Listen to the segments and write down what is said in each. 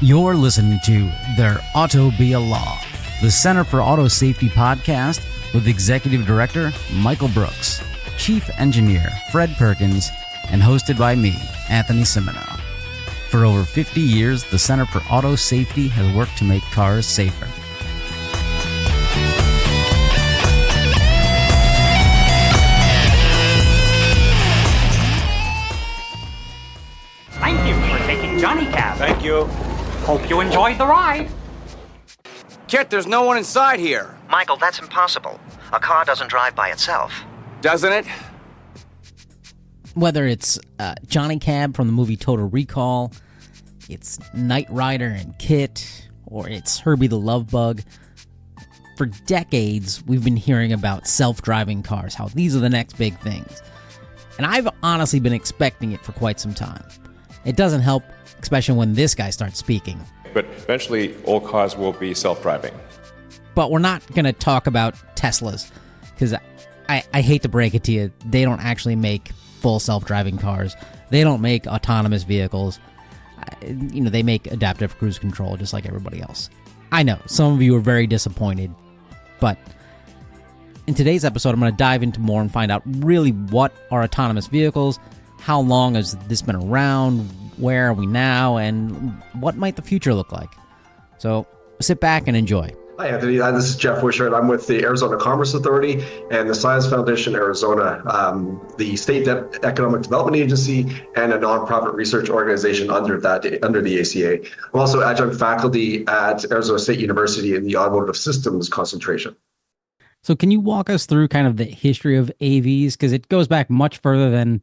You're listening to There Ought to Be a Law, the Center for Auto Safety podcast with Executive Director Michael Brooks, Chief Engineer Fred Perkins, and hosted by me, Anthony Cimino. For over 50 years, the Center for Auto Safety has worked to make cars safer. Thank you for taking Johnny Cab. Thank you. Hope you enjoyed the ride. Kit, there's no one inside here. Michael, that's impossible. A car doesn't drive by itself. Doesn't it? Whether it's Johnny Cab from the movie Total Recall, it's Knight Rider and Kit, or it's Herbie the Love Bug, for decades we've been hearing about self-driving cars, how these are the next big things. And I've honestly been expecting it for quite some time. It doesn't help, especially when this guy starts speaking. But eventually, all cars will be self-driving. But we're not going to talk about Teslas, because I hate to break it to you, they don't actually make full self-driving cars. They don't make autonomous vehicles. They make adaptive cruise control just like everybody else. I know, some of you are very disappointed, but in today's episode, I'm going to dive into more and find out really what are autonomous vehicles, how long has this been around, where are we now, and what might the future look like. So sit back and enjoy. Hi, Anthony. This is Jeff Wishart. I'm with the Arizona Commerce Authority and the Science Foundation Arizona, the State Economic Development Agency, and a nonprofit research organization under the ACA. I'm also adjunct faculty at Arizona State University in the Automotive Systems concentration. So can you walk us through kind of the history of AVs? Because it goes back much further than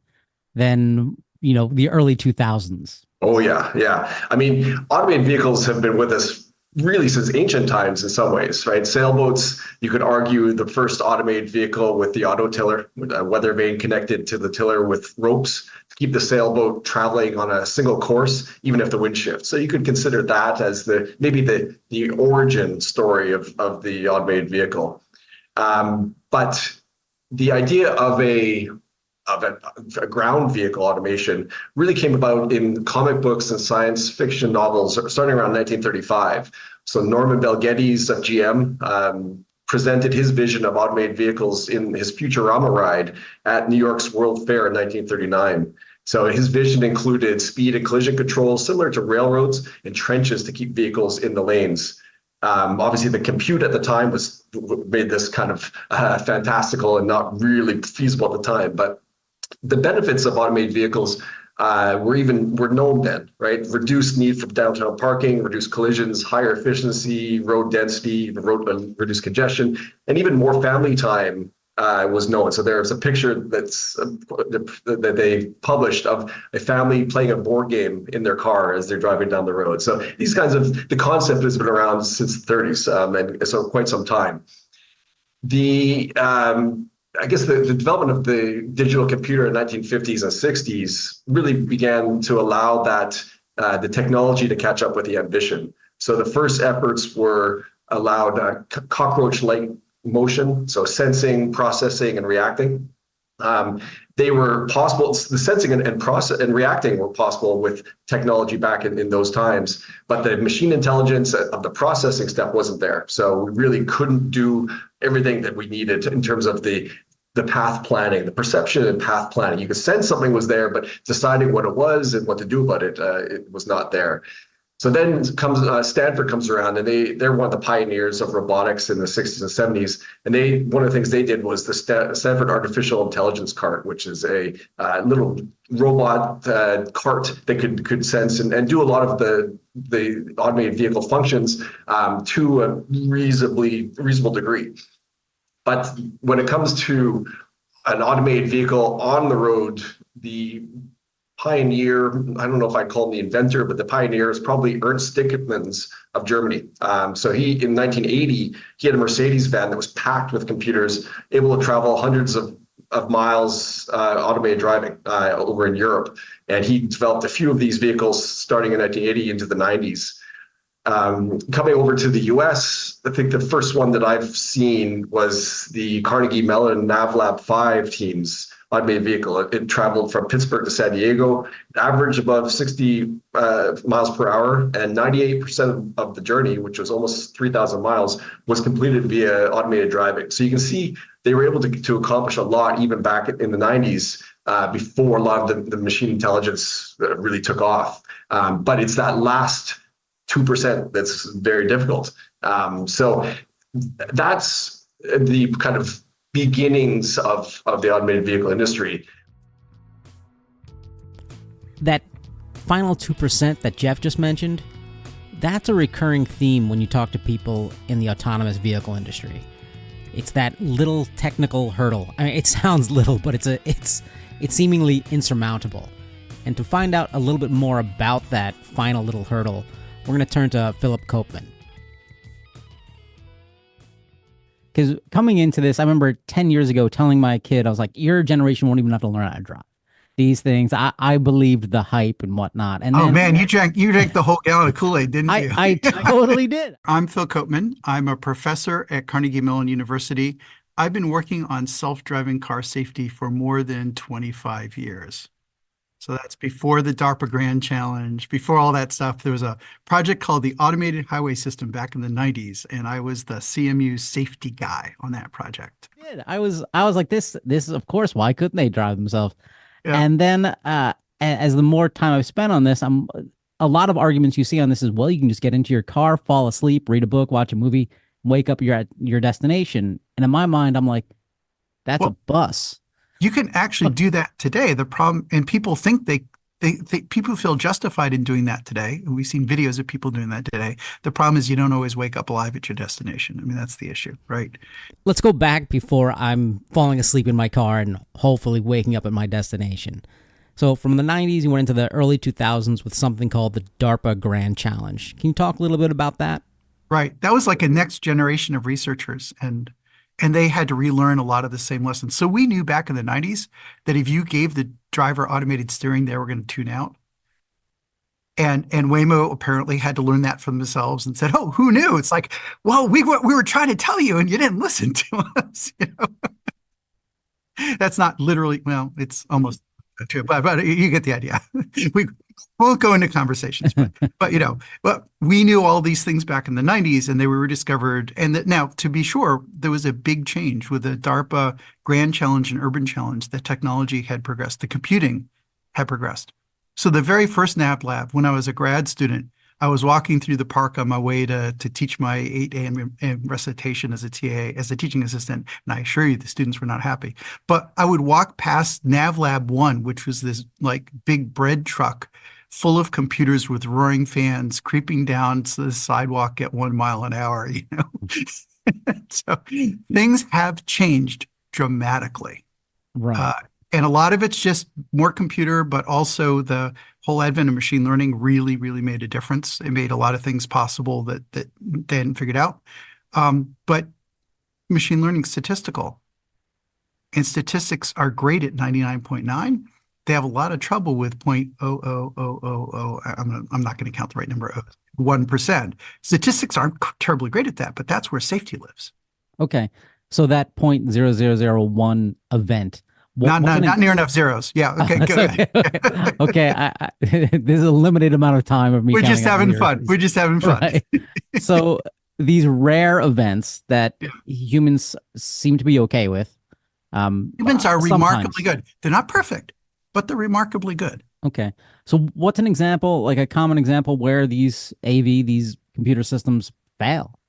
the early 2000s. Oh, yeah. I mean, automated vehicles have been with us really since ancient times in some ways, right? Sailboats, you could argue the first automated vehicle with the auto tiller, with a weather vane connected to the tiller with ropes to keep the sailboat traveling on a single course, even if the wind shifts. So you could consider that as maybe the origin story of the automated vehicle. But the idea of a ground vehicle automation really came about in comic books and science fiction novels starting around 1935. So Norman Bel Geddes of GM presented his vision of automated vehicles in his Futurama ride at New York's World Fair in 1939. So his vision included speed and collision control similar to railroads and trenches to keep vehicles in the lanes. Obviously, the compute at the time made this kind of fantastical and not really feasible at the time. But the benefits of automated vehicles were known then, right? Reduced need for downtown parking, reduced collisions, higher efficiency, road density, reduced congestion, and even more family time was known. So there's a picture that they published of a family playing a board game in their car as they're driving down the road. So the concept has been around since the 30s, and so quite some time. I guess the development of the digital computer in the 1950s and 60s really began to allow the technology to catch up with the ambition. So the first efforts were allowed cockroach-like motion, so sensing, processing, and reacting. They were possible. The sensing and reacting were possible with technology back in those times, but the machine intelligence of the processing step wasn't there. So we really couldn't do everything that we needed in terms of the path planning, the perception and path planning. You could sense something was there, but deciding what it was and what to do about it, it was not there. So then Stanford comes around, and they're one of the pioneers of robotics in the 60s and 70s. And one of the things they did was the Stanford Artificial Intelligence Cart, which is a little robot cart that could sense and do a lot of the automated vehicle functions to a reasonable degree. But when it comes to an automated vehicle on the road, the pioneer, I don't know if I'd call him the inventor, but the pioneer is probably Ernst Dickmanns of Germany. So in 1980, he had a Mercedes van that was packed with computers, able to travel hundreds of miles automated driving over in Europe. And he developed a few of these vehicles starting in 1980 into the 90s. Coming over to the US, I think the first one that I've seen was the Carnegie Mellon NavLab 5 teams automated vehicle. It traveled from Pittsburgh to San Diego, average above 60 miles per hour, and 98% of the journey, which was almost 3,000 miles, was completed via automated driving. So you can see they were able to accomplish a lot even back in the 90s, before a lot of the machine intelligence really took off. But it's that last 2% that's very difficult. So that's the kind of beginnings of the automated vehicle industry. That final 2% that Jeff just mentioned, that's a recurring theme when you talk to people in the autonomous vehicle industry. It's that little technical hurdle. I mean, it sounds little, but it's seemingly insurmountable. And to find out a little bit more about that final little hurdle, we're going to turn to Philip Koopman. Because coming into this, I remember 10 years ago telling my kid, I was like, your generation won't even have to learn how to drive. These things, I believed the hype and whatnot. And oh then, man, you drank the whole gallon of Kool-Aid, didn't you? I totally did. I'm Phil Koopman. I'm a professor at Carnegie Mellon University. I've been working on self-driving car safety for more than 25 years. So that's before the DARPA Grand Challenge, before all that stuff. There was a project called the Automated Highway System back in the 90s, and I was the CMU safety guy on that project. I was like, this is, of course, why couldn't they drive themselves? Yeah. And then as the more time I've spent on this, a lot of arguments you see on this is, well, you can just get into your car, fall asleep, read a book, watch a movie, wake up, you're at your destination. And in my mind, I'm like, that's a bus. You can actually do that today. The problem, and people think people feel justified in doing that today. And we've seen videos of people doing that today. The problem is you don't always wake up alive at your destination. I mean, that's the issue, right? Let's go back before I'm falling asleep in my car and hopefully waking up at my destination. So from the 90s, you went into the early 2000s with something called the DARPA Grand Challenge. Can you talk a little bit about that? Right. That was like a next generation of researchers, and they had to relearn a lot of the same lessons. So we knew back in the 90s that if you gave the driver automated steering, they were going to tune out. And Waymo apparently had to learn that for themselves and said, oh, who knew? It's like, well, we were trying to tell you and you didn't listen to us. You know? That's not literally, well, it's almost true, but you get the idea. We won't go into conversations, but you know, but we knew all these things back in the 90s, and they were rediscovered. And that now, to be sure, there was a big change with the DARPA Grand Challenge and Urban Challenge. The technology had progressed, the computing had progressed. So the very first nav lab, when I was a grad student, I was walking through the park on my way to teach my 8 a.m. recitation as a TA, as a teaching assistant. And I assure you, the students were not happy. But I would walk past Nav Lab 1, which was this like big bread truck full of computers with roaring fans creeping down to the sidewalk at 1 mile an hour, you know. So things have changed dramatically. Right. And a lot of it's just more computer, but also the whole advent of machine learning really, really made a difference. It made a lot of things possible that they hadn't figured out. But machine learning is statistical. And statistics are great at 99.9. They have a lot of trouble with 0.00000. I'm not going to count the right number of 1%. Statistics aren't terribly great at that, but that's where safety lives. Okay. So that 0.0001 event. Not near enough zeros. Yeah. Okay. Good. Okay. There's a limited amount of time of me. We're just having fun. We're just having fun. Right. So these rare events that humans seem to be okay with. Humans are remarkably good. They're not perfect, but they're remarkably good. Okay. So what's an example, like a common example where these these computer systems fail?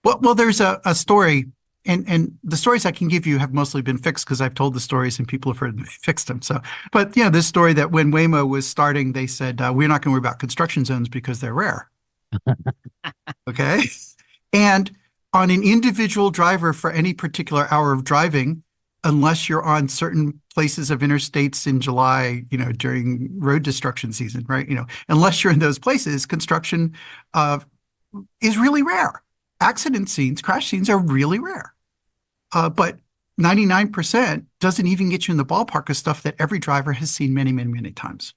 Well, there's a story. And the stories I can give you have mostly been fixed because I've told the stories and people have heard me fixed them. So, but you know, this story that when Waymo was starting, they said, we're not going to worry about construction zones because they're rare. Okay. And on an individual driver for any particular hour of driving, unless you're on certain places of interstates in July, you know, during road destruction season, right? You know, unless you're in those places, construction is really rare. Accident scenes, crash scenes are really rare. But 99% doesn't even get you in the ballpark of stuff that every driver has seen many, many, many times.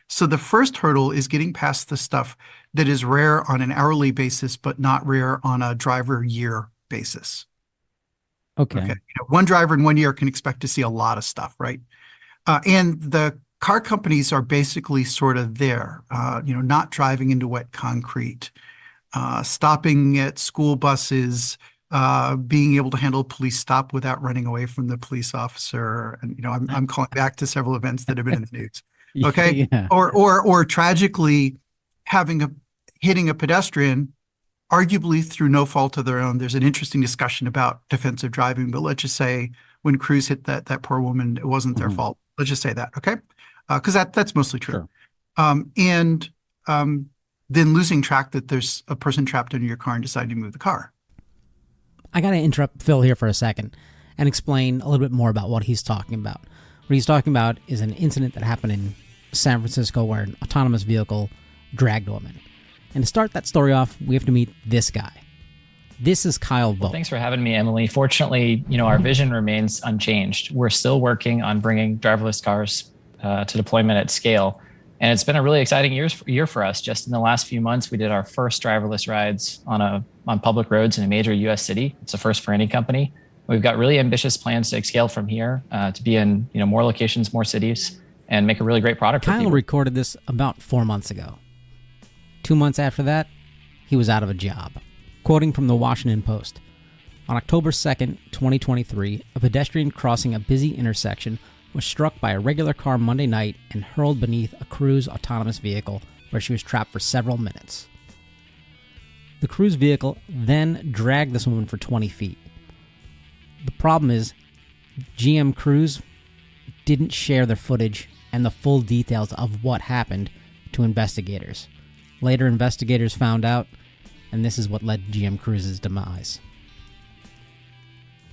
So the first hurdle is getting past the stuff that is rare on an hourly basis, but not rare on a driver year basis. Okay. Okay. One driver in 1 year can expect to see a lot of stuff, right? And the car companies are basically sort of there, not driving into wet concrete, stopping at school buses, being able to handle a police stop without running away from the police officer. And, I'm calling back to several events that have been in the news. Okay. Yeah. Or tragically hitting a pedestrian, arguably through no fault of their own. There's an interesting discussion about defensive driving, but let's just say when crews hit that poor woman, it wasn't their fault. Let's just say that, okay? Because that's mostly true. Sure. And then losing track that there's a person trapped under your car and deciding to move the car. I got to interrupt Phil here for a second and explain a little bit more about what he's talking about. What he's talking about is an incident that happened in San Francisco where an autonomous vehicle dragged a woman. And to start that story off, we have to meet this guy. This is Kyle Vogt. Well, thanks for having me, Emily. Fortunately, our vision remains unchanged. We're still working on bringing driverless cars to deployment at scale. And it's been a really exciting year for us. Just in the last few months, we did our first driverless rides on public roads in a major U.S. city. It's a first for any company. We've got really ambitious plans to scale from here to be in more locations, more cities, and make a really great product. Kyle recorded this about 4 months ago. 2 months after that, he was out of a job. Quoting from the Washington Post, on October 2nd, 2023, a pedestrian crossing a busy intersection was struck by a regular car Monday night and hurled beneath a Cruise autonomous vehicle where she was trapped for several minutes. The Cruise vehicle then dragged this woman for 20 feet. The problem is, GM Cruise didn't share their footage and the full details of what happened to investigators. Later, investigators found out, and this is what led to GM Cruise's demise.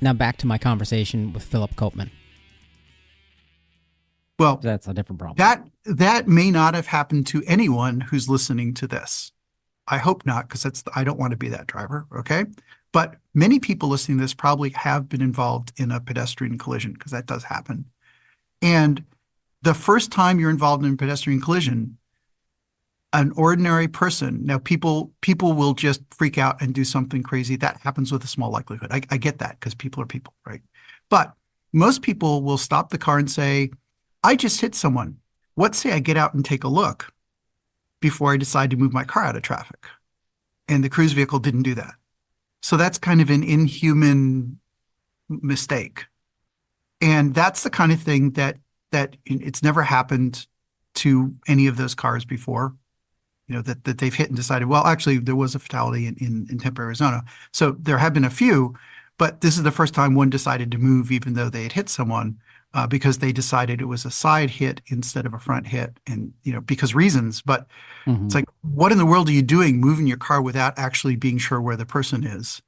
Now back to my conversation with Philip Koopman. Well, that's a different problem. That may not have happened to anyone who's listening to this. I hope not, because I don't want to be that driver, okay? But many people listening to this probably have been involved in a pedestrian collision, because that does happen. And the first time you're involved in a pedestrian collision, an ordinary person, now people will just freak out and do something crazy. That happens with a small likelihood. I get that, because people are people, right? But most people will stop the car and say, I just hit someone. What say I get out and take a look before I decide to move my car out of traffic? And the Cruise vehicle didn't do that. So that's kind of an inhuman mistake. And that's the kind of thing that it's never happened to any of those cars before, that they've hit and decided, well, actually, there was a fatality in Tempe, Arizona. So there have been a few, but this is the first time one decided to move even though they had hit someone because they decided it was a side hit instead of a front hit, and, because reasons. But It's like, what in the world are you doing moving your car without actually being sure where the person is?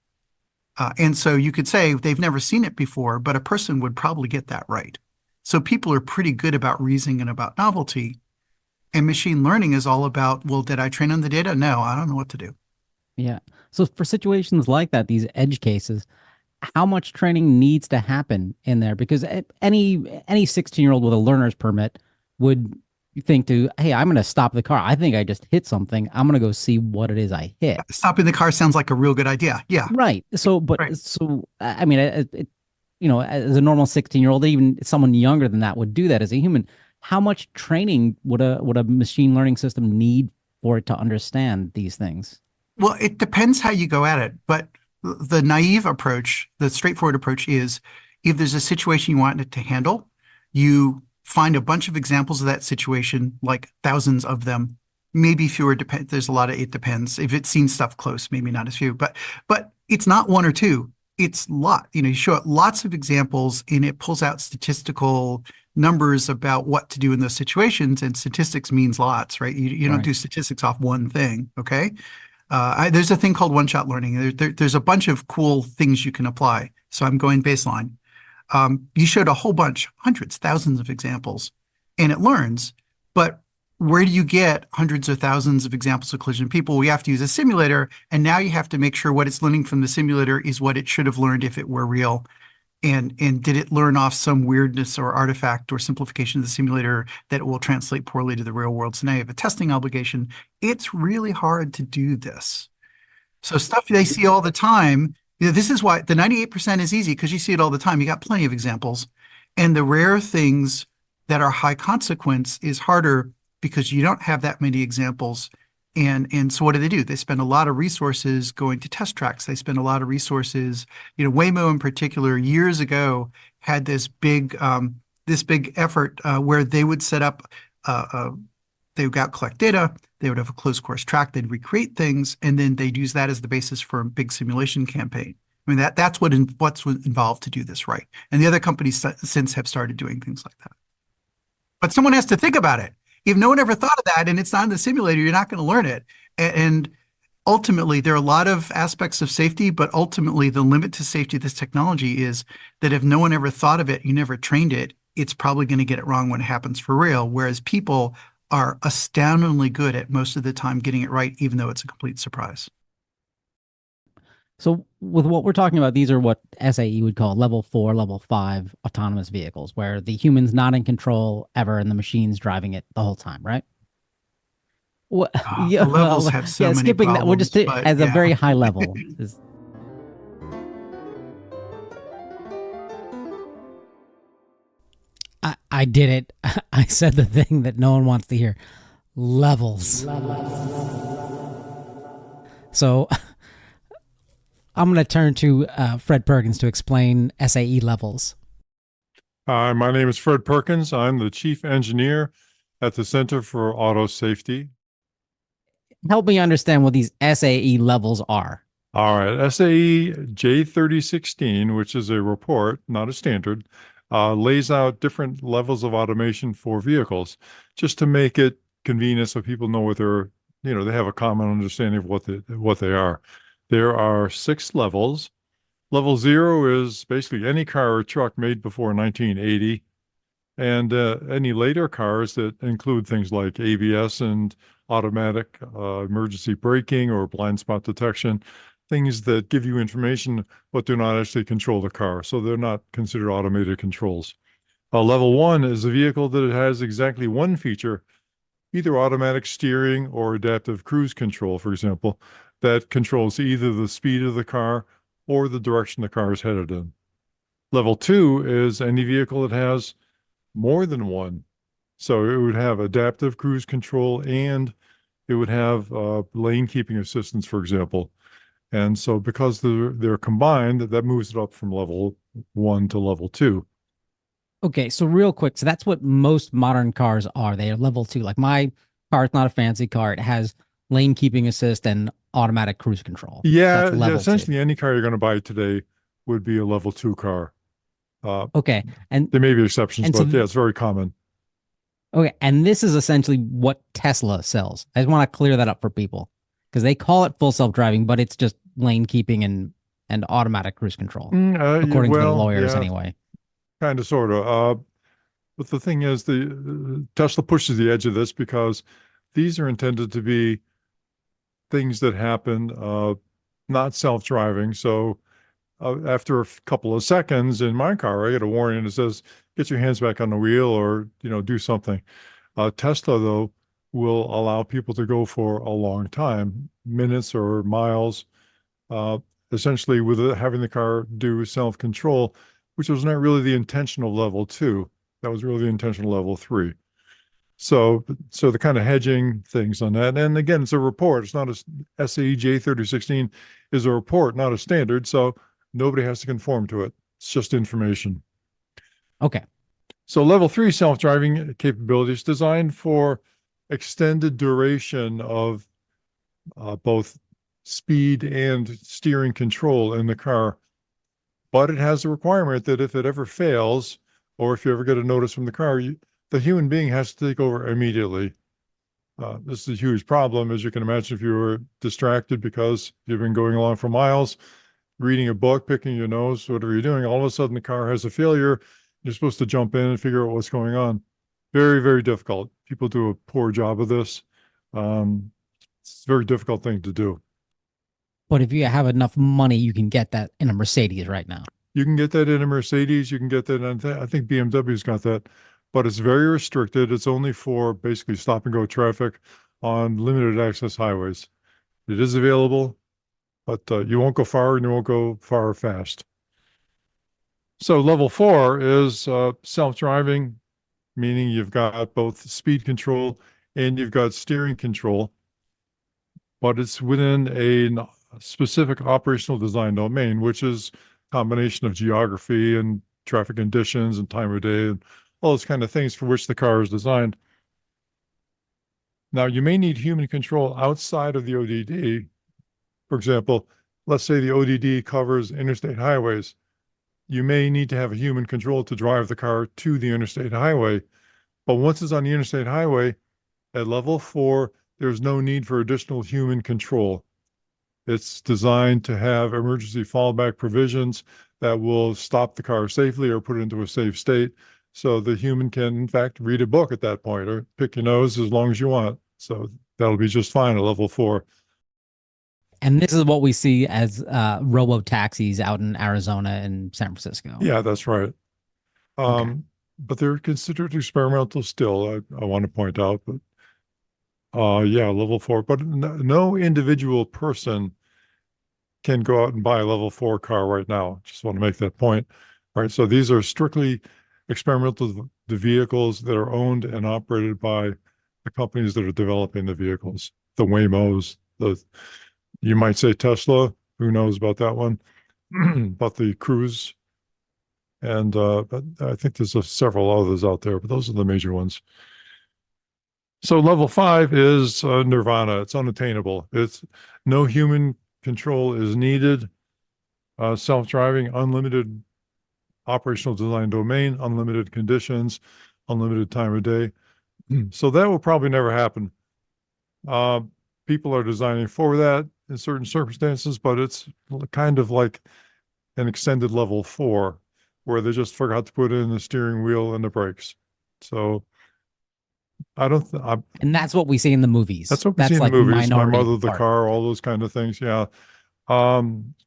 And so you could say they've never seen it before, but a person would probably get that right. So people are pretty good about reasoning and about novelty. And machine learning is all about, well, did I train on the data? No, I don't know what to do. Yeah. So for situations like that, these edge cases, how much training needs to happen in there? Because any 16-year-old with a learner's permit would think hey, I'm going to stop the car. I think I just hit something. I'm going to go see what it is I hit. Stopping the car sounds like a real good idea. Yeah. Right. So, Right. I mean, as a normal 16-year-old, even someone younger than that would do that as a human. How much training would a machine learning system need for it to understand these things? Well, it depends how you go at it. But the naive approach, the straightforward approach is, if there's a situation you want it to handle, you find a bunch of examples of that situation, like thousands of them, maybe fewer. There's a lot of it depends. If it's seen stuff close, maybe not as few, but it's not one or two. It's a lot. You show it lots of examples and it pulls out statistical numbers about what to do in those situations. And statistics means lots, right? You don't do statistics off one thing. Okay. There's a thing called one-shot learning. There's a bunch of cool things you can apply. So I'm going baseline. You showed a whole bunch, hundreds, thousands of examples, and it learns. But where do you get hundreds or thousands of examples of collision people? We have to use a simulator, and now you have to make sure what it's learning from the simulator is what it should have learned if it were real. And did it learn off some weirdness or artifact or simplification of the simulator that it will translate poorly to the real world? So now you have a testing obligation. It's really hard to do this. So stuff they see all the time This is why the 98% is easy, because you see it all the time. You got plenty of examples. And the rare things that are high consequence is harder because you don't have that many examples. And so what do? They spend a lot of resources going to test tracks. They spend a lot of resources, Waymo in particular, years ago had this big effort where they would set up, they would collect data, they would have a closed course track, they'd recreate things, and then they'd use that as the basis for a big simulation campaign. I mean, that's what's involved to do this right. And the other companies since have started doing things like that. But someone has to think about it. If no one ever thought of that and it's not in the simulator, you're not going to learn it. And ultimately, there are a lot of aspects of safety, but ultimately the limit to safety of this technology is that if no one ever thought of it, you never trained it, it's probably going to get it wrong when it happens for real. Whereas people are astoundingly good at most of the time getting it right, even though it's a complete surprise. So with what we're talking about, these are what SAE would call level 4, level 5 autonomous vehicles, where the human's not in control ever and the machine's driving it the whole time, right? Well, The levels have so many skipping problems, that, we're just as a very high level. I did it. I said the thing that no one wants to hear. Levels. So I'm going to turn to Fred Perkins to explain SAE levels. Hi, my name is Fred Perkins. I'm the chief engineer at the Center for Auto Safety. Help me understand what these SAE levels are. All right, SAE J3016, which is a report, not a standard, lays out different levels of automation for vehicles, just to make it convenient so people know what they're, they have a common understanding of what they are. There are 6 levels. Level 0 is basically any car or truck made before 1980, and any later cars that include things like ABS and automatic emergency braking or blind spot detection, things that give you information but do not actually control the car. So they're not considered automated controls. Level 1 is a vehicle that has exactly one feature, either automatic steering or adaptive cruise control, for example, that controls either the speed of the car or the direction the car is headed in. Level 2 is any vehicle that has more than one. So it would have adaptive cruise control and it would have lane keeping assistance, for example. And so because they're combined, that moves it up from level 1 to level 2. Okay, so real quick, so that's what most modern cars are. They are level 2. Like my car is not a fancy car. It has lane keeping assist and automatic cruise control. Yeah, essentially 2. Any car you're going to buy today would be a level 2 car. Okay, and there may be exceptions, but yeah, it's very common. Okay, and this is essentially what Tesla sells. I just want to clear that up for people because they call it full self-driving, but it's just lane keeping and automatic cruise control, according to the lawyers anyway. Kind of, sort of. But the thing is, the Tesla pushes the edge of this because these are intended to be things that happen, not self-driving. So after a couple of seconds in my car, I get a warning that says, get your hands back on the wheel or, do something. Tesla, though, will allow people to go for a long time, minutes or miles, essentially with having the car do self-control, which was not really the intention of level 2. That was really the intention of level 3. So the kind of hedging things on that. And again, it's a report. It's not a SAE J3016 is a report, not a standard. So nobody has to conform to it. It's just information. Okay. So level 3 self-driving capabilities designed for extended duration of both speed and steering control in the car. But it has a requirement that if it ever fails, or if you ever get a notice from the car, the human being has to take over immediately. This is a huge problem, as you can imagine, if you were distracted because you've been going along for miles, reading a book, picking your nose, whatever you're doing, all of a sudden the car has a failure. You're supposed to jump in and figure out what's going on. Very, very difficult. People do a poor job of this. It's a very difficult thing to do. But if you have enough money, you can get that in a Mercedes right now. You can get that in a Mercedes. You can get that in, I think BMW's got that, but it's very restricted. It's only for basically stop and go traffic on limited access highways. It is available. but you won't go far and you won't go far or fast. So level 4 is self-driving, meaning you've got both speed control and you've got steering control, but it's within a specific operational design domain, which is a combination of geography and traffic conditions and time of day and all those kind of things for which the car is designed. Now, you may need human control outside of the ODD. For example, let's say the ODD covers interstate highways. You may need to have a human control to drive the car to the interstate highway. But once it's on the interstate highway, at level 4, there's no need for additional human control. It's designed to have emergency fallback provisions that will stop the car safely or put it into a safe state. So the human can, in fact, read a book at that point or pick your nose as long as you want. So that'll be just fine at level 4. And this is what we see as robo-taxis out in Arizona and San Francisco. Yeah, that's right. Okay. But they're considered experimental still, I want to point out. But yeah, level 4. But no individual person can go out and buy a level 4 car right now. Just want to make that point. Right. So these are strictly experimental the vehicles that are owned and operated by the companies that are developing the vehicles, the Waymos, you might say Tesla, who knows about that one, but the Cruise, and but I think there's several others out there, but those are the major ones. So level 5 is nirvana. It's unattainable. It's no human control is needed. Self-driving, unlimited operational design domain, unlimited conditions, unlimited time of day. So that will probably never happen. People are designing for that in certain circumstances, but it's kind of like an extended level 4 where they just forgot to put in the steering wheel and the brakes. So I don't and that's what we see in the movies. That's what we see in like the movies. My Mother, the part. Car, all those kind of things. Yeah.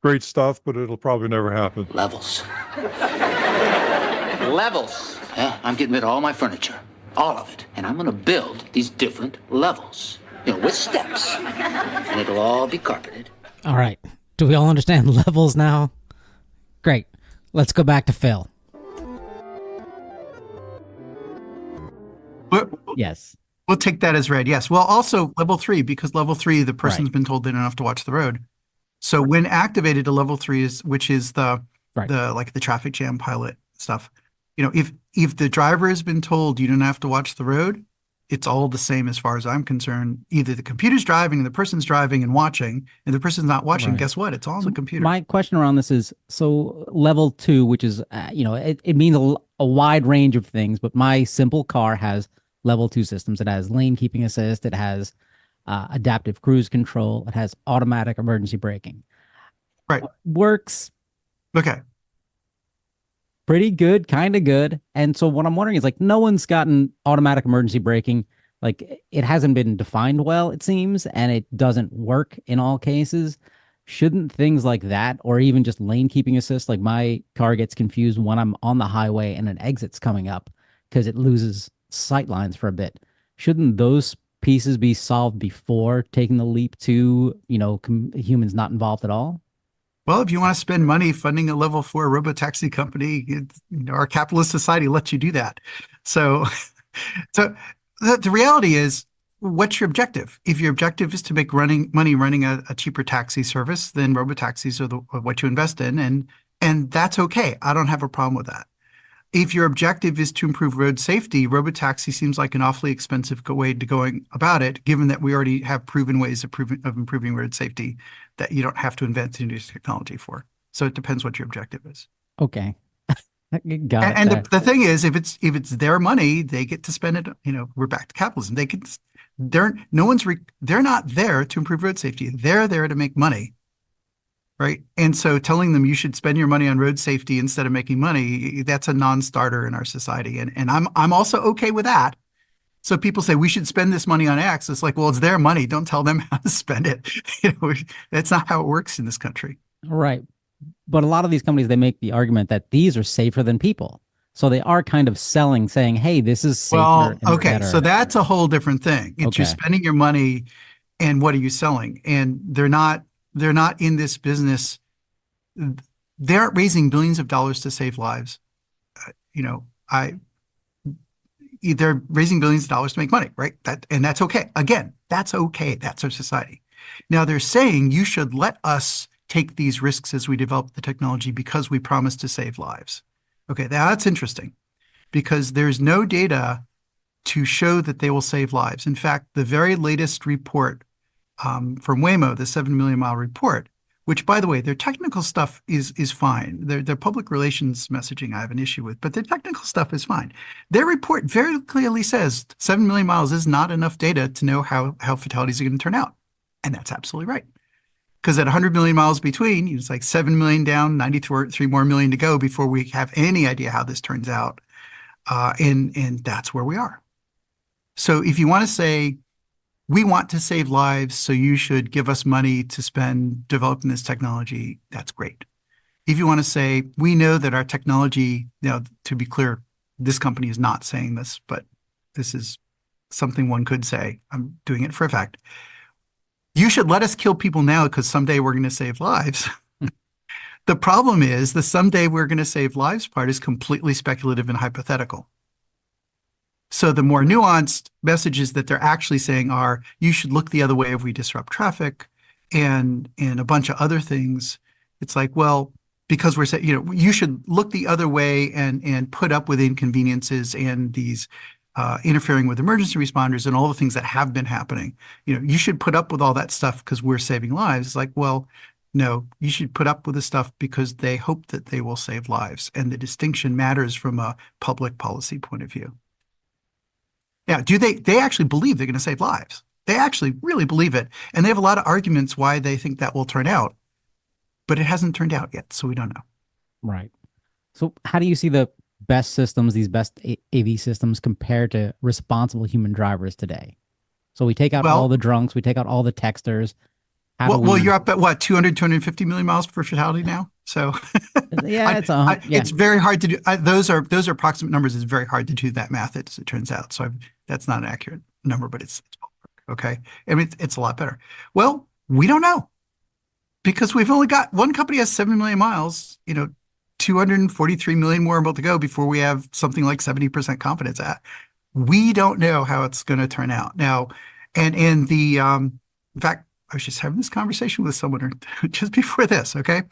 Great stuff, but it'll probably never happen. Levels. Levels. Yeah, I'm getting rid of all my furniture. All of it. And I'm going to build these different levels. With steps. And it'll all be carpeted. All right. Do we all understand levels now? Great. Let's go back to Phil. Yes. We'll take that as read. Yes. Well, also level 3, because level 3, the person's been told they don't have to watch the road. So when activated, a level 3 is, which is the like the traffic jam pilot stuff. If the driver has been told you don't have to watch the road, it's all the same as far as I'm concerned. Either the computer's driving and the person's driving and watching, and the person's not watching. Guess what? It's all on the computer. My question around this is, so level 2, which is, it means a wide range of things, but my simple car has level 2 systems. It has lane keeping assist. It has adaptive cruise control. It has automatic emergency braking. Right. Works. Okay. Pretty good, kind of good. And so what I'm wondering is, like, no one's gotten automatic emergency braking. Like, it hasn't been defined well, it seems, and it doesn't work in all cases. Shouldn't things like that, or even just lane keeping assist, like my car gets confused when I'm on the highway and an exit's coming up because it loses sight lines for a bit. Shouldn't those pieces be solved before taking the leap to, humans not involved at all? Well, if you want to spend money funding a level 4 robotaxi company, our capitalist society lets you do that. So the reality is, what's your objective? If your objective is to make money running a cheaper taxi service, then robotaxis are what you invest in, and that's okay. I don't have a problem with that. If your objective is to improve road safety, robotaxi seems like an awfully expensive way to going about it, given that we already have proven ways of improving road safety that you don't have to invent new technology for. So it depends what your objective is. Okay. Got it. And the thing is, if it's their money, they get to spend it. We're back to capitalism. They're not there to improve road safety. They're there to make money. Right. And so telling them you should spend your money on road safety instead of making money, that's a non-starter in our society. And I'm also okay with that. So people say we should spend this money on X. It's like, well, it's their money. Don't tell them how to spend it. That's not how it works in this country. Right. But a lot of these companies, they make the argument that these are safer than people. So they are kind of saying, hey, this is safer. Well, okay. Better. So that's a whole different thing. It's okay. You're spending your money and what are you selling? And they're not They're not in this business. They aren't raising billions of dollars to save lives. You know, they're raising billions of dollars to make money, right? And that's okay. Again, that's okay. That's our society. Now they're saying you should let us take these risks as we develop the technology because we promise to save lives. Okay, now that's interesting because there's no data to show that they will save lives. In fact, the very latest report from Waymo, the 7 million mile report, which, by the way, their technical stuff is fine. Their public relations messaging I have an issue with, but their technical stuff is fine. Their report very clearly says 7 million miles is not enough data to know how fatalities are going to turn out. And that's absolutely right. Because at 100 million miles between, it's like 7 million down, 93 more million to go before we have any idea how this turns out. And that's where we are. So if you want to say, we want to save lives, so you should give us money to spend developing this technology, that's great. If you want to say, we know that our technology, to be clear, this company is not saying this, but this is something one could say. I'm doing it for a fact. You should let us kill people now because someday we're going to save lives. The problem is the someday we're going to save lives part is completely speculative and hypothetical. So the more nuanced messages that they're actually saying are, you should look the other way if we disrupt traffic and a bunch of other things. It's like, well, because we're saying, you should look the other way and put up with inconveniences and these interfering with emergency responders and all the things that have been happening. You should put up with all that stuff because we're saving lives. It's like, well, no, you should put up with the stuff because they hope that they will save lives. And the distinction matters from a public policy point of view. Now, they actually believe they're going to save lives. They actually really believe it. And they have a lot of arguments why they think that will turn out. But it hasn't turned out yet, so we don't know. Right. So how do you see the best systems, these best AV systems, compared to responsible human drivers today? So we take out all the drunks, we take out all the texters. Well, you're up at what, 200, 250 million miles per fatality now? So yeah, it's very hard to do. Those are approximate numbers. It's very hard to do that math, as it turns out. So that's not an accurate number, but it's okay. I mean, it's a lot better. Well, we don't know because we've only got one company has 7 million miles, 243 million more about to go before we have something like 70% confidence at. We don't know how it's going to turn out now. And in fact, I was just having this conversation with someone just before this, okay?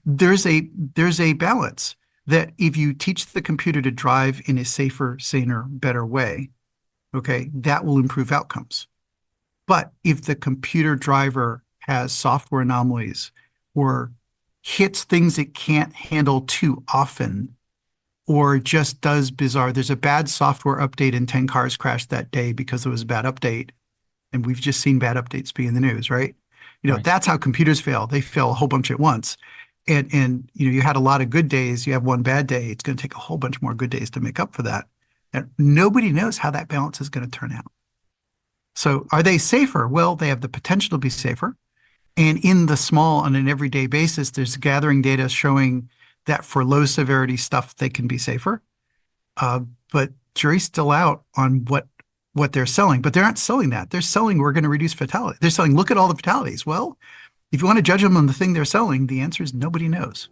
There's a balance that if you teach the computer to drive in a safer, saner, better way, okay, that will improve outcomes. But if the computer driver has software anomalies or hits things it can't handle too often or just does bizarre, there's a bad software update and 10 cars crashed that day because it was a bad update. And we've just seen bad updates be in the news, right? Right. That's how computers fail. They fail a whole bunch at once. And you had a lot of good days. You have one bad day. It's going to take a whole bunch more good days to make up for that. And nobody knows how that balance is going to turn out. So are they safer? Well, they have the potential to be safer. And in the small, on an everyday basis, there's gathering data showing that for low severity stuff, they can be safer. But jury's still out on what they're selling, but they're not selling that. They're selling, we're going to reduce fatality. They're selling, look at all the fatalities. Well, if you want to judge them on the thing they're selling, the answer is nobody knows.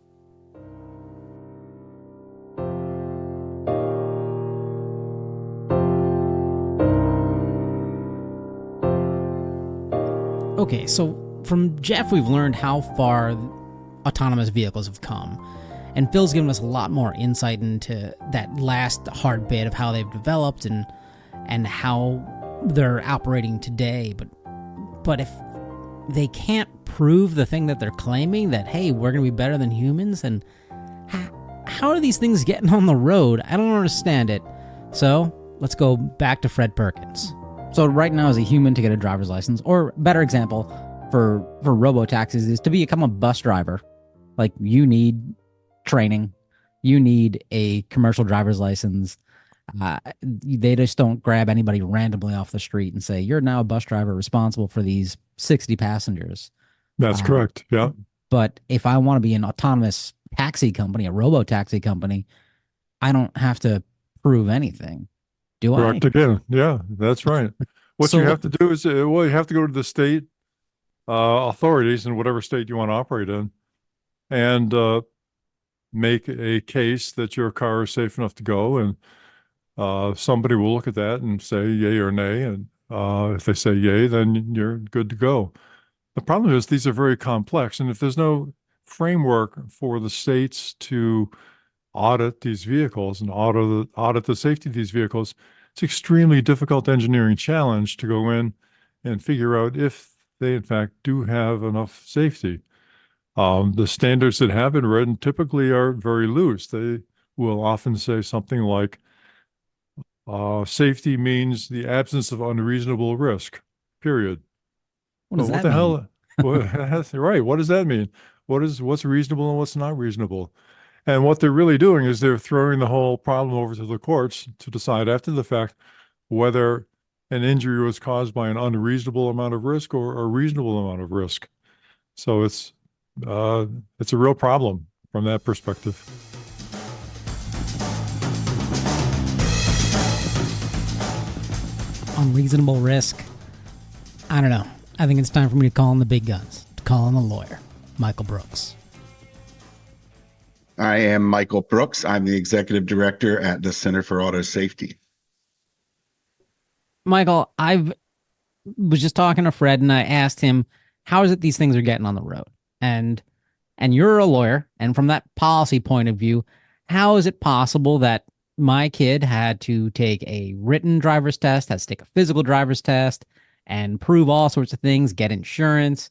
Okay, so from Jeff, we've learned how far autonomous vehicles have come. And Phil's given us a lot more insight into that last hard bit of how they've developed and how they're operating today. But if they can't prove the thing that they're claiming, that, hey, we're going to be better than humans, and how are these things getting on the road? I don't understand it. So let's go back to Fred Perkins. So right now, as a human, to get a driver's license, or better example for robo-taxis is to become a bus driver. Like, you need training. You need a commercial driver's license. They just don't grab anybody randomly off the street and say, you're now a bus driver responsible for these 60 passengers. That's correct. Yeah. But if I want to be an autonomous taxi company, a robo-taxi company, I don't have to prove anything. Do Correct I? again. Yeah, that's right. What you have to do is, you have to go to the state authorities in whatever state you want to operate in, and make a case that your car is safe enough to go. And somebody will look at that and say yay or nay. And if they say yay, then you're good to go. The problem is these are very complex. And if there's no framework for the states to audit these vehicles and audit the safety of these vehicles, it's an extremely difficult engineering challenge to go in and figure out if they in fact do have enough safety. The standards that have been written typically are very loose. They will often say something like, safety means the absence of unreasonable risk, period. What does Well, what that the mean? hell? Right. What does that mean? What's reasonable and what's not reasonable? And what they're really doing is they're throwing the whole problem over to the courts to decide after the fact whether an injury was caused by an unreasonable amount of risk or a reasonable amount of risk. So it's a real problem from that perspective. Unreasonable risk. I don't know. I think it's time for me to call in the big guns, to call in the lawyer, Michael Brooks. I am Michael Brooks. I'm the executive director at the Center for Auto Safety. Michael, I was just talking to Fred and I asked him, how is it these things are getting on the road? And you're a lawyer, and from that policy point of view, how is it possible that my kid had to take a written driver's test, has to take a physical driver's test, and prove all sorts of things, get insurance,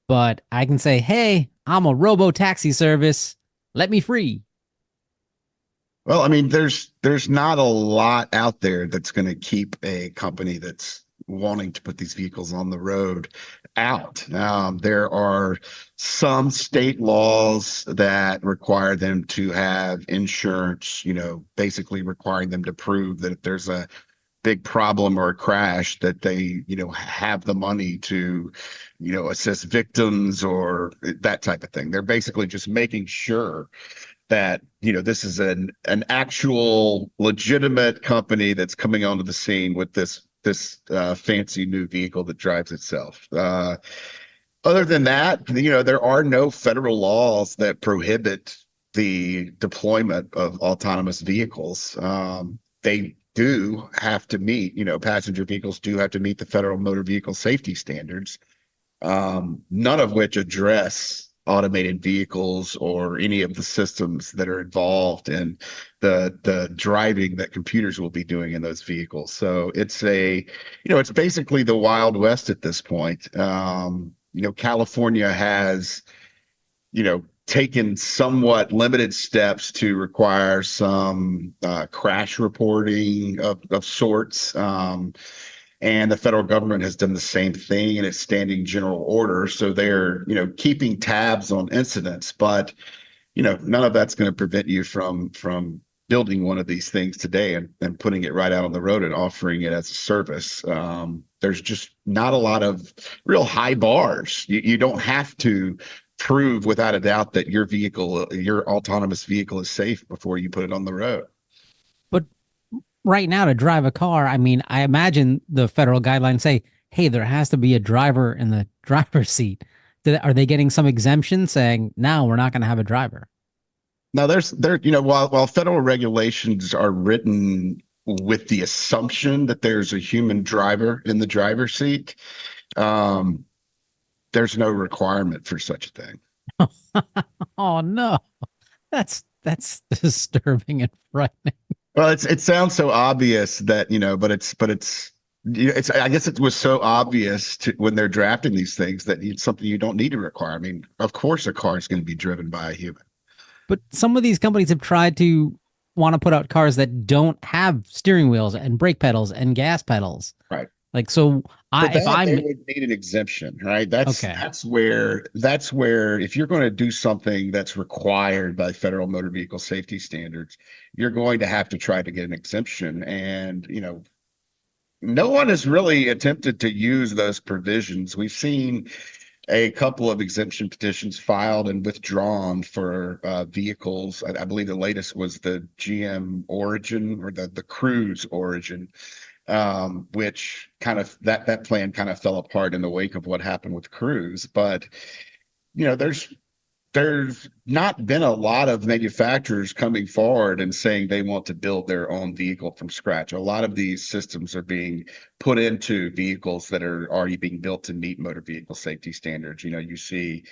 but I can say, hey, I'm a robo-taxi service, let me free? Well, I mean, there's not a lot out there that's going to keep a company that's wanting to put these vehicles on the road out. There are some state laws that require them to have insurance, basically requiring them to prove that if there's a big problem or a crash, that they, have the money to, assist victims or that type of thing. They're basically just making sure that, this is an actual legitimate company that's coming onto the scene with this fancy new vehicle that drives itself. Other than that, there are no federal laws that prohibit the deployment of autonomous vehicles. They do have to meet, passenger vehicles do have to meet the federal motor vehicle safety standards, none of which address automated vehicles or any of the systems that are involved in the driving that computers will be doing in those vehicles. So it's it's basically the Wild West at this point. California has, taken somewhat limited steps to require some crash reporting of sorts. And the federal government has done the same thing in its standing general order. So they're, keeping tabs on incidents, but, none of that's going to prevent you from building one of these things today and putting it right out on the road and offering it as a service. There's just not a lot of real high bars. You don't have to prove without a doubt that your autonomous vehicle is safe before you put it on the road. But right now, to drive a car, I mean, I imagine the federal guidelines say, hey, there has to be a driver in the driver's seat. Are they getting some exemption saying, no, we're not going to have a driver? Now, while federal regulations are written with the assumption that there's a human driver in the driver's seat, there's no requirement for such a thing. Oh no, that's disturbing and frightening. Well, it sounds so obvious that, but it's I guess it was so obvious when they're drafting these things that it's something you don't need to require. I mean, of course a car is going to be driven by a human. But some of these companies have tried to want to put out cars that don't have steering wheels and brake pedals and gas pedals. Right. Like, so they would need an exemption, right? That's where if you're going to do something that's required by federal motor vehicle safety standards, you're going to have to try to get an exemption. And, no one has really attempted to use those provisions. We've seen a couple of exemption petitions filed and withdrawn for vehicles. I believe the latest was the GM Origin or the Cruise Origin. which kind of that plan kind of fell apart in the wake of what happened with Cruise. But there's not been a lot of manufacturers coming forward and saying they want to build their own vehicle from scratch. A lot of these systems are being put into vehicles that are already being built to meet motor vehicle safety standards. You see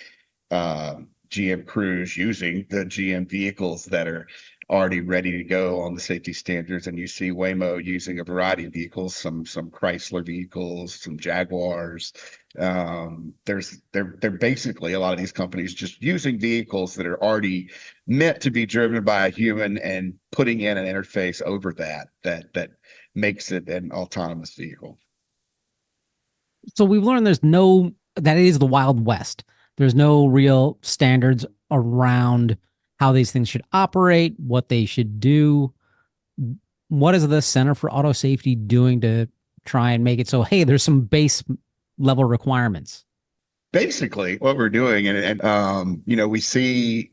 GM Cruise using the GM vehicles that are already ready to go on the safety standards, and you see Waymo using a variety of vehicles, some Chrysler vehicles, some Jaguars. They're basically, a lot of these companies just using vehicles that are already meant to be driven by a human and putting in an interface over that makes it an autonomous vehicle. So we've learned that it is the Wild West. There's no real standards around how these things should operate, what they should do. What is the Center for Auto Safety doing to try and make it so, hey, there's some base level requirements? Basically, what we're doing, and we see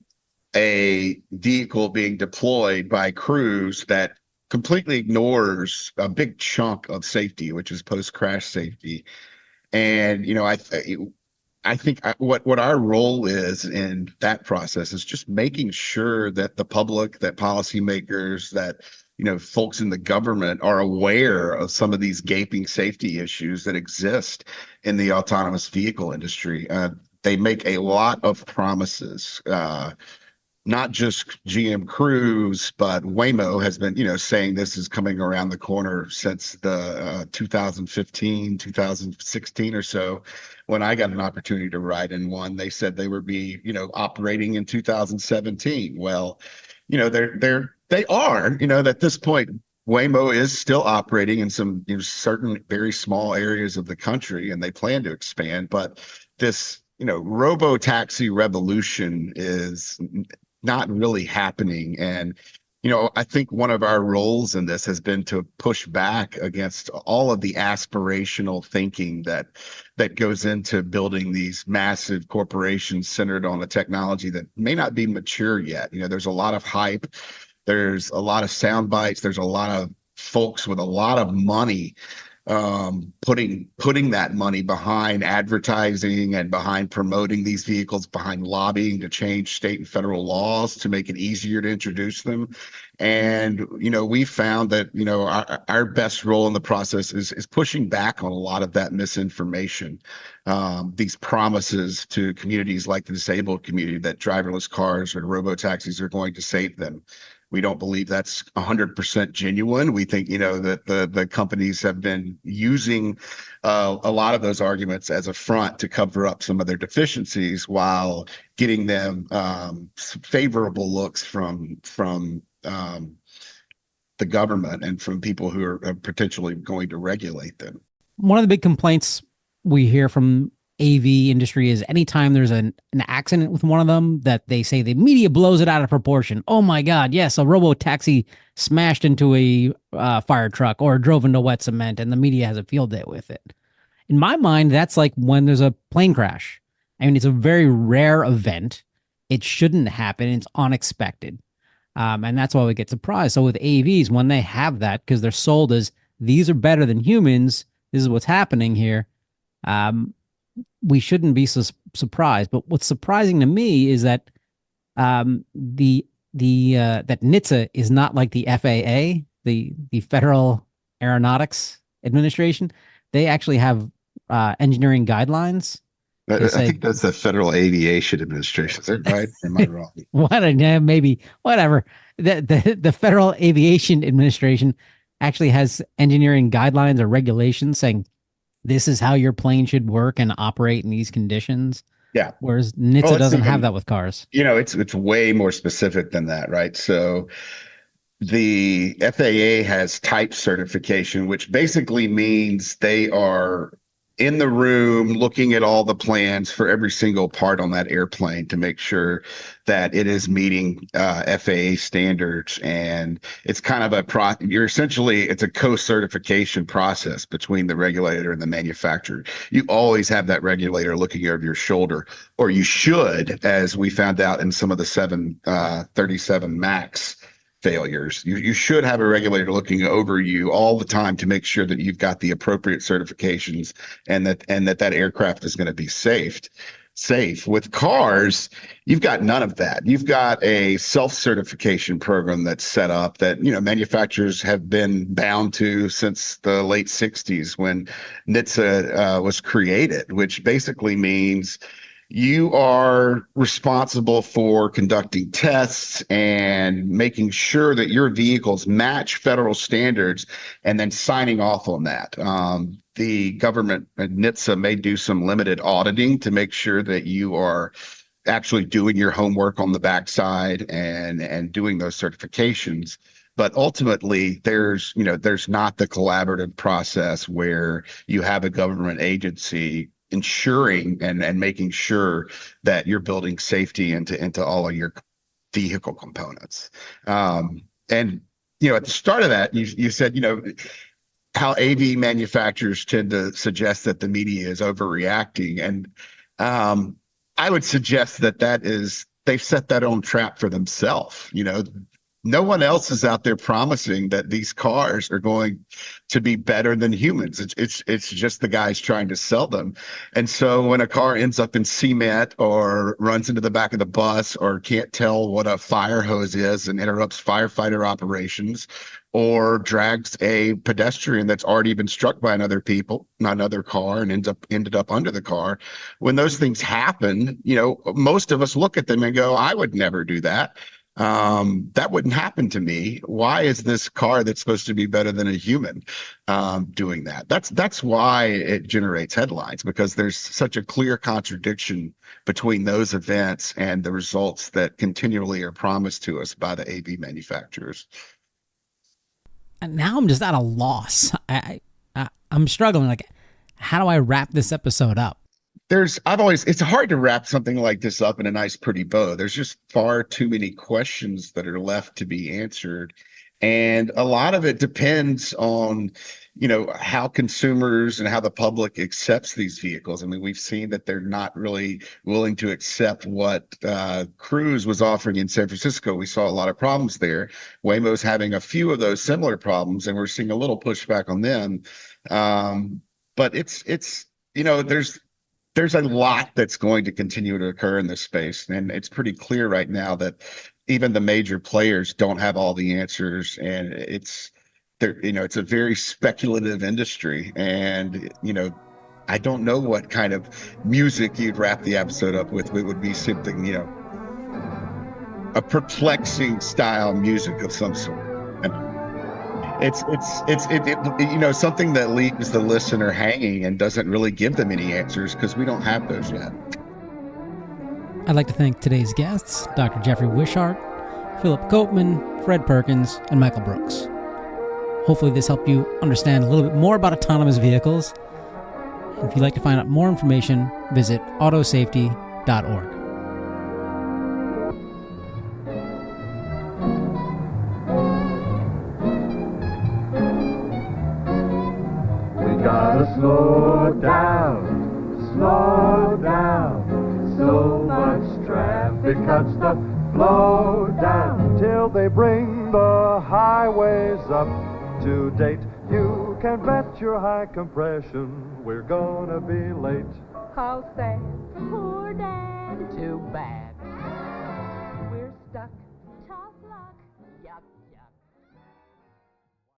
a vehicle being deployed by Cruise that completely ignores a big chunk of safety, which is post-crash safety. And I think what our role is in that process is just making sure that the public, that policymakers, that folks in the government are aware of some of these gaping safety issues that exist in the autonomous vehicle industry. They make a lot of promises. Not just GM Cruise, but Waymo has been, saying this is coming around the corner since the 2015, 2016 or so. When I got an opportunity to ride in one, they said they would be, operating in 2017. Well, they are, at this point, Waymo is still operating in some certain very small areas of the country, and they plan to expand. But this, robo-taxi revolution is not really happening. And, I think one of our roles in this has been to push back against all of the aspirational thinking that goes into building these massive corporations centered on a technology that may not be mature yet. There's a lot of hype. There's a lot of sound bites. There's a lot of folks with a lot of money putting that money behind advertising and behind promoting these vehicles, behind lobbying to change state and federal laws to make it easier to introduce them. And we found that our best role in the process is pushing back on a lot of that misinformation, these promises to communities like the disabled community that driverless cars or robo-taxis are going to save them. We don't believe that's 100% genuine. We think, that the companies have been using a lot of those arguments as a front to cover up some of their deficiencies while getting them favorable looks from the government and from people who are potentially going to regulate them. One of the big complaints we hear from AV industry is anytime there's an accident with one of them, that they say the media blows it out of proportion. Oh my God, yes, a robo-taxi smashed into a fire truck or drove into wet cement, and the media has a field day with it. In my mind, that's like when there's a plane crash. I mean, it's a very rare event. It shouldn't happen. It's unexpected. And that's why we get surprised. So with AVs, when they have that, because they're sold as these are better than humans, this is what's happening here. We shouldn't be so surprised. But what's surprising to me is that that NHTSA is not like the FAA, the Federal Aeronautics Administration. They actually have engineering guidelines. I think that's the Federal Aviation Administration. Is that right? Am I wrong? Maybe whatever. The Federal Aviation Administration actually has engineering guidelines or regulations saying this is how your plane should work and operate in these conditions. Yeah. Whereas NHTSA doesn't have that with cars. It's way more specific than that, right? So the FAA has type certification, which basically means they are in the room looking at all the plans for every single part on that airplane to make sure that it is meeting FAA standards. And it's kind of it's a co-certification process between the regulator and the manufacturer. You always have that regulator looking over your shoulder, or you should, as we found out in some of the 737 MAX failures. You should have a regulator looking over you all the time to make sure that you've got the appropriate certifications and that aircraft is going to be safe. With cars, you've got none of that. You've got a self-certification program that's set up that, manufacturers have been bound to since the late 60s when NHTSA was created, which basically means you are responsible for conducting tests and making sure that your vehicles match federal standards and then signing off on that. The government, NHTSA, may do some limited auditing to make sure that you are actually doing your homework on the backside and doing those certifications. But ultimately, there's not the collaborative process where you have a government agency ensuring and making sure that you're building safety into all of your vehicle components. And at the start of that, you said, how AV manufacturers tend to suggest that the media is overreacting. And I would suggest that they've set that own trap for themselves. No one else is out there promising that these cars are going to be better than humans. It's just the guys trying to sell them. And so when a car ends up in cement or runs into the back of the bus or can't tell what a fire hose is and interrupts firefighter operations, or drags a pedestrian that's already been struck by another car and ended up under the car. When those things happen, most of us look at them and go, I would never do that. That wouldn't happen to me. Why is this car that's supposed to be better than a human doing that? That's why it generates headlines, because there's such a clear contradiction between those events and the results that continually are promised to us by the AV manufacturers. And now I'm just at a loss. I'm struggling. Like, how do I wrap this episode up? It's hard to wrap something like this up in a nice, pretty bow. There's just far too many questions that are left to be answered. And a lot of it depends on, how consumers and how the public accepts these vehicles. I mean, we've seen that they're not really willing to accept what Cruise was offering in San Francisco. We saw a lot of problems there. Waymo's having a few of those similar problems, and we're seeing a little pushback on them. But there's a lot that's going to continue to occur in this space. And it's pretty clear right now that even the major players don't have all the answers. And it's a very speculative industry. And, I don't know what kind of music you'd wrap the episode up with. It would be something, a perplexing style music of some sort. It's something that leaves the listener hanging and doesn't really give them any answers, because we don't have those yet. I'd like to thank today's guests, Dr. Jeffrey Wishart, Philip Koopman, Fred Perkins, and Michael Brooks. Hopefully this helped you understand a little bit more about autonomous vehicles. And if you'd like to find out more information, visit autosafety.org. Gotta slow down, so much traffic cuts the flow down till they bring the highways up to date. You can bet your high compression we're gonna be late. How sad, poor Dad. Too bad. We're stuck